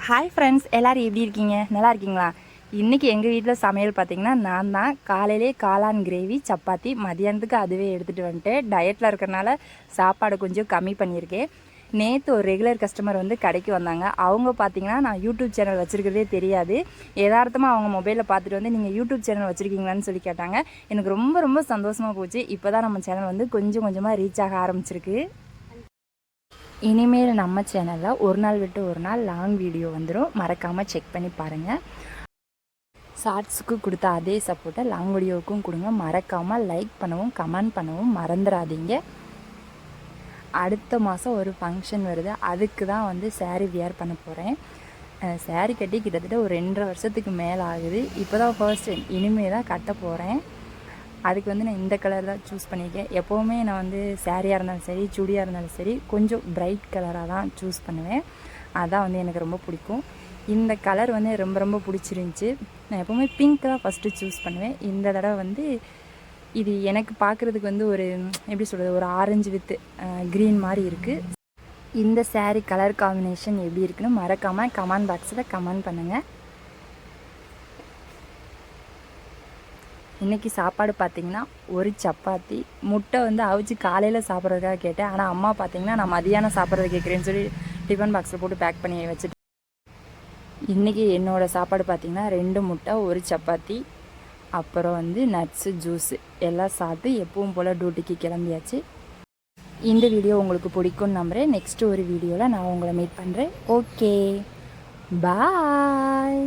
Hi friends, எல்லோரும் எப்படி இருக்கீங்க? நல்லா இருக்கீங்களா? இன்றைக்கி எங்கள் வீட்டில் சமையல் பார்த்திங்கன்னா நான் தான் காலையிலே காளான் கிரேவி சப்பாத்தி, மதியானத்துக்கு அதுவே எடுத்துகிட்டு வந்துட்டு டயட்டில் இருக்கிறனால சாப்பாடு கொஞ்சம் கம்மி பண்ணியிருக்கேன். நேற்று ஒரு ரெகுலர் கஸ்டமர் வந்து கடைக்கு வந்தாங்க. அவங்க பார்த்திங்கன்னா நான் யூடியூப் சேனல் வச்சுருக்கிறதே தெரியாது. யதார்த்தமாக அவங்க மொபைலில் பார்த்துட்டு வந்து நீங்கள் யூடியூப் சேனல் வச்சுருக்கீங்களான்னு சொல்லி கேட்டாங்க. எனக்கு ரொம்ப ரொம்ப சந்தோஷமாக போச்சு. இப்போ தான் நம்ம சேனல் வந்து கொஞ்சம் கொஞ்சமாக ரீச் ஆக ஆரம்பிச்சிருக்கு. இனிமேல் நம்ம சேனலில் ஒரு நாள் விட்டு ஒரு நாள் லாங் வீடியோ வந்துடும். மறக்காமல் செக் பண்ணி பாருங்கள். ஷார்ட்ஸுக்கு கொடுத்த அதே சப்போர்ட்டை லாங் வீடியோவுக்கும் கொடுங்க. மறக்காமல் லைக் பண்ணவும் கமெண்ட் பண்ணவும் மறந்துடாதீங்க. அடுத்த மாதம் ஒரு ஃபங்க்ஷன் வருது. அதுக்கு தான் வந்து சாரீ வியர் பண்ண போகிறேன். சாரீ கட்டி கிட்டத்தட்ட ஒரு 2.5 வருஷத்துக்கு மேலே ஆகுது. இப்போ தான் ஃபர்ஸ்ட் டைம் இனிமேல் தான் கட்ட போகிறேன். அதுக்கு வந்து நான் இந்த கலர் தான் சூஸ் பண்ணியிருக்கேன். எப்போவுமே நான் வந்து சாரியாக இருந்தாலும் சரி, சுடியாக இருந்தாலும் சரி, கொஞ்சம் பிரைட் கலராக தான் சூஸ் பண்ணுவேன். அதான் வந்து எனக்கு ரொம்ப பிடிக்கும். இந்த கலர் வந்து ரொம்ப ரொம்ப பிடிச்சிருந்துச்சி. நான் எப்போவுமே பிங்க் தான் ஃபஸ்ட்டு சூஸ் பண்ணுவேன். இந்த தடவை வந்து இது எனக்கு பார்க்குறதுக்கு வந்து ஒரு எப்படி சொல்கிறது, ஒரு ஆரஞ்சு வித் க்ரீன் மாதிரி இருக்குது. இந்த சாரீ கலர் காம்பினேஷன் எப்படி இருக்குன்னு மறக்காமல் கமெண்ட் பாக்ஸில் கமெண்ட் பண்ணுங்கள். இன்றைக்கி சாப்பாடு பார்த்திங்கன்னா ஒரு சப்பாத்தி, முட்டை வந்து அவிச்சு காலையில் சாப்பிட்றதுக்காக கேட்டேன். ஆனால் அம்மா பார்த்திங்கன்னா நான் மதியானம் சாப்பிட்றது கேட்குறேன்னு சொல்லி டிஃபன் பாக்ஸில் போட்டு பேக் பண்ணி வச்சுட்டு, இன்றைக்கி என்னோடய சாப்பாடு பார்த்திங்கன்னா 2 முட்டை, ஒரு சப்பாத்தி, அப்புறம் வந்து நட்ஸு, ஜூஸு எல்லாம் சாப்பிட்டு எப்பவும் போல் டியூட்டிக்கு கிளம்பியாச்சு. இந்த வீடியோ உங்களுக்கு பிடிக்கும்னு நம்புகிறேன். நெக்ஸ்ட்டு ஒரு வீடியோவில் நான் உங்களை மீட் பண்ணுறேன். ஓகே, பாய்.